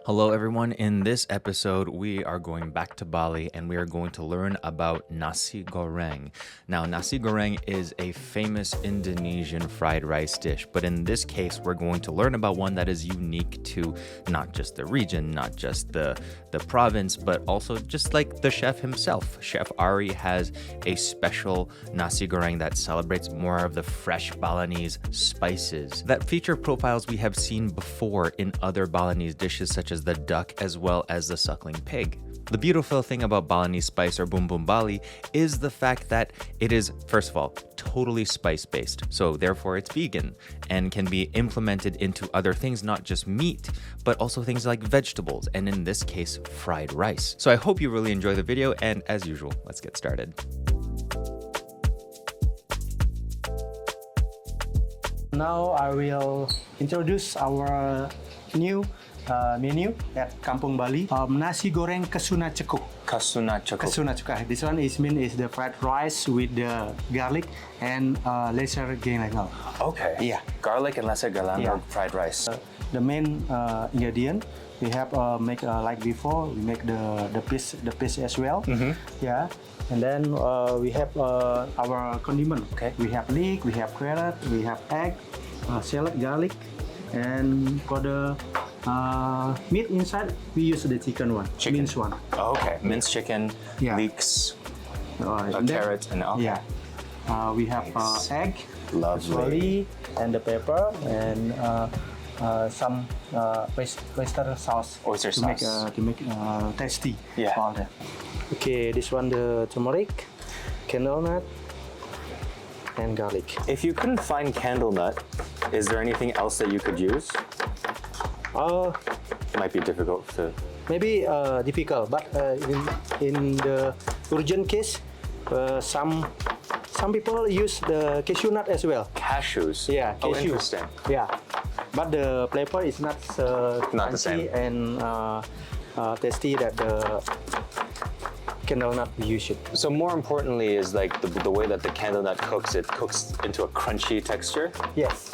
Hello everyone, in this episode we are going back to Bali and we are going to learn about Nasi Goreng. Now Nasi Goreng is a famous Indonesian fried rice dish, but in this case we're going to learn about one that is unique to not just the region, not just the province, but also just like the chef himself. Chef Ari has a special Nasi Goreng that celebrates more of the fresh Balinese spices that feature profiles we have seen before in other Balinese dishes such as the duck as well as the suckling pig. The beautiful thing about Balinese spice or Bum Bum Bali is the fact that it is, first of all, totally spice-based, so therefore it's vegan and can be implemented into other things, not just meat, but also things like vegetables, and in this case, fried rice. So I hope you really enjoy the video, and as usual, let's get started. Now I will introduce our new menu at Kampung Bali. Nasi Goreng Kesuna Cekuk. Kesuna Cekuk. Kesuna Cekuk. This one is the fried rice with the garlic and lesser galangal. Okay. Yeah. Garlic and lesser galangal fried rice. The main ingredient we have make like before. We make the paste as well. Yeah. And then we have our condiment. Okay. We have leek, we have carrot, we have egg, salad, garlic, and for the meat inside, we use the chicken one, minced one. Oh, okay, minced chicken, leeks, carrot, and okay. Yeah. We have egg, lovely, and the pepper, and some oyster sauce. Oyster sauce to make tasty. Yeah. All that. Okay, this one the turmeric, candle nut, and garlic. If you couldn't find candle nut, is there anything else that you could use? It might be difficult to... Maybe difficult, but in the urgent case, some people use the cashew nut as well. Cashews? Yeah, cashew. Oh, interesting. Yeah, but the flavor is not not the same and tasty that the candle nut we use it. So more importantly is like the way that the candle nut cooks, it cooks into a crunchy texture? Yes.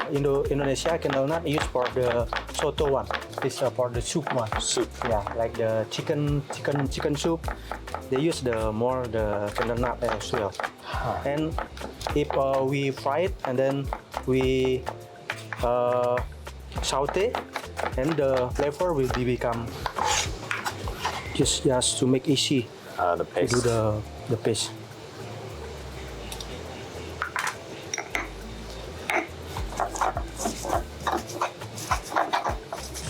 Indonesia candle nut used for the soto one. This for the soup one. Soup. Yeah, like the chicken soup. They use the candle nut as well. And if we fry it and then we saute, and the flavor will become just to make easy. The paste. To do the paste.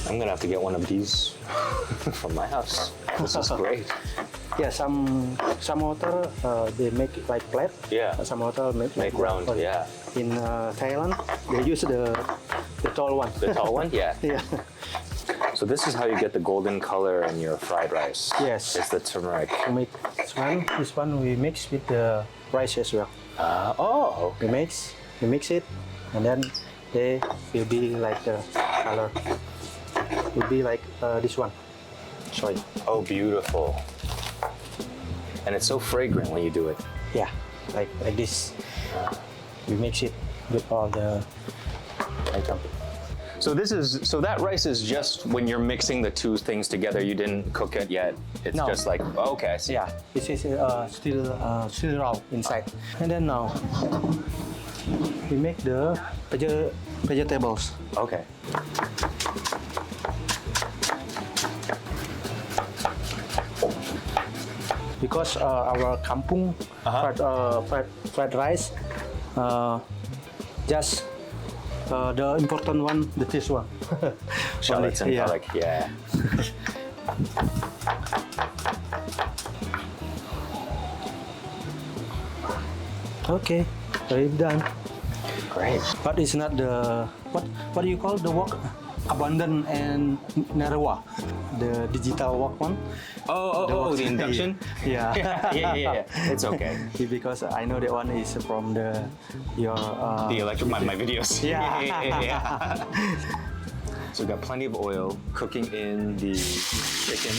I'm gonna have to get one of these from my house. This is great. Yeah, some hotel they make it like flat. Yeah. Some hotel make round. Yeah. In Thailand, they use the tall one. The tall one? Yeah. Yeah. So this is how you get the golden color in your fried rice. Yes. It's the turmeric. To make this one we mix with the rice as well. Oh. We mix it, and then they will be like the color. Will be like this one. Sorry. Oh, beautiful. And it's so fragrant when you do it. Yeah, like this. We mix it with all the items. So that rice is just when you're mixing the two things together. You didn't cook it yet. It's just like okay. I see. Yeah, this is still raw inside. And then now we make the vegetables. Okay. Because our kampung fried rice, just the important one, this one. Shallots and garlic, yeah. Okay, very done. Great. But it's not the what do you call the wok? Abundant and Narawa, the digital wok one. Oh, the induction? Yeah. yeah. It's okay. Because I know that one is from your the electric my videos. Yeah. So we've got plenty of oil cooking in the chicken.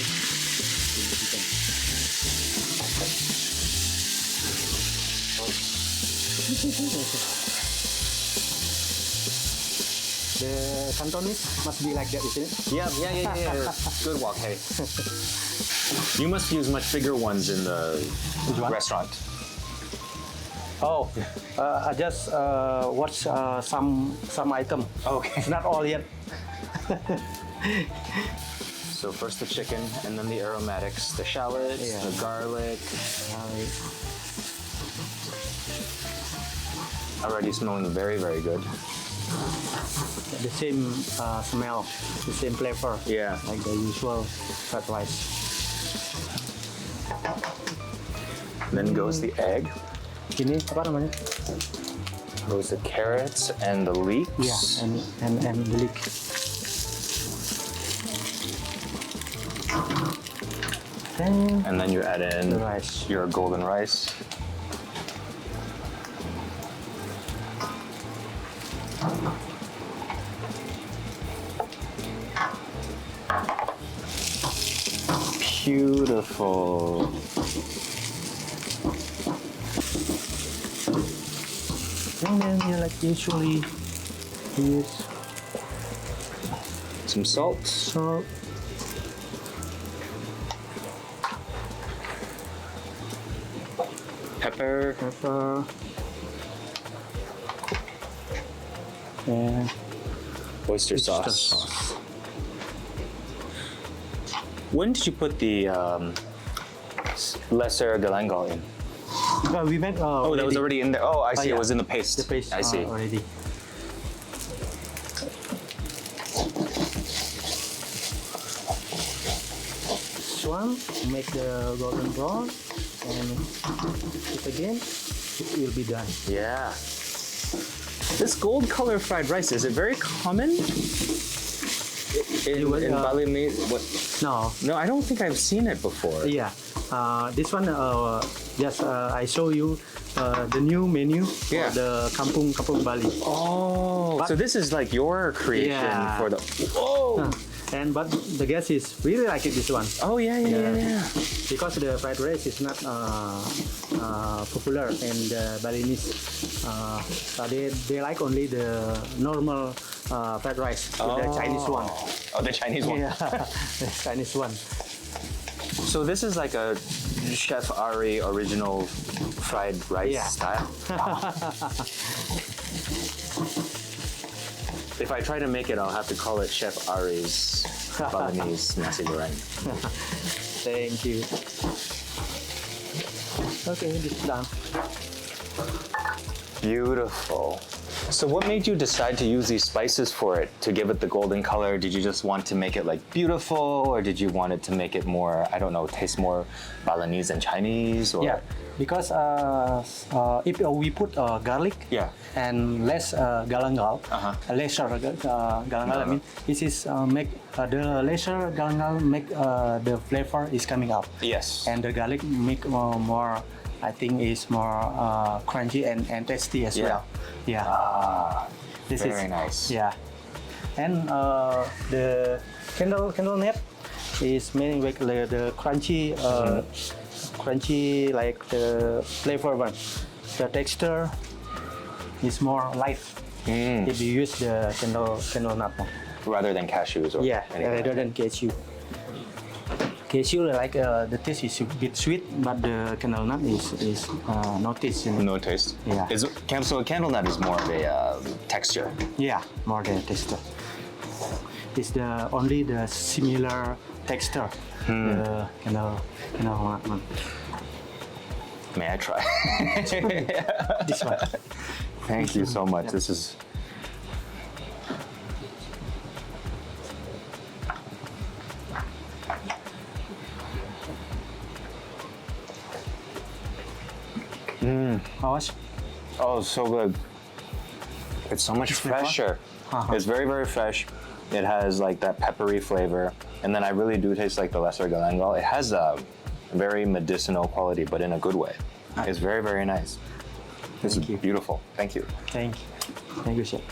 The Cantonese must be like that, isn't it? Yeah. Good wok, hey. You must use much bigger ones in the one? restaurant. Oh, I just watch some item. Okay. Not all yet. So first the chicken, and then the aromatics, the shallots, Yeah. the garlic. Already smelling very, very good. The same smell, the same flavor. Yeah. Like the usual fried rice. Then goes the egg, Ini apa namanya? goes the carrots and the leeks. Yeah, and the leek. And then you add in The rice. your golden rice. Beautiful. And then you like usually use Some salt. salt. Pepper. Pepper. And Oyster sauce. When did you put the lesser galangal in? We make. Oh, that was already in there. Oh, I see. yeah. It was in the paste. The paste. I see. Already. This one make the golden brown and it again. It will be done. Yeah. This gold color fried rice, is it very common in Balinese? What? No. No, I don't think I've seen it before. Yeah. This one. Just I show you the new menu Yeah. for the Kampung Bali. Oh, so this is like your creation Yeah. for the. Oh. And but the guest is really like it, this one. Oh yeah. Because the fried rice is not popular in the Balinese. So they like only the normal fried rice, the Chinese one. Oh, the Chinese one. Yeah, the Chinese one. So this is like a Chef Ari original fried rice Yeah. style. If I try to make it, I'll have to call it Chef Ari's Balinese Nasi Goreng. Thank you. Okay, this is done. Beautiful. So what made you decide to use these spices for it, to give it the golden color? Did you just want to make it like beautiful, or did you want it to make it more, I don't know, taste more Balinese and Chinese? Or? Yeah, because if we put garlic Yeah. and less galangal, lesser galangal, I mean, this is make the lesser galangal make the flavor is coming out, Yes. and the garlic make more. I think is more crunchy and tasty as well. Yeah. This very is nice. Yeah, and the candle nut is mainly with the crunchy, crunchy like the flavor one. The texture is more light if you use the candle nut. Rather than cashews or Yeah, anything like rather than cashew. Cashew like the taste is a bit sweet, but the candle nut is no taste. no taste. Yeah. So a candle nut is more of a texture. Yeah, more the texture. It's the only the similar texture. The candle nut one. May I try? This one. Thank you so much. Yeah. This is. How much? Oh, so good. It's so much flavor? fresher. Uh-huh. It's very, very fresh. It has like that peppery flavor. And then I really do taste like the lesser galangal. It has a very medicinal quality, but in a good way. It's very, very nice. This is Thank you. beautiful. Thank you. Thank you, chef.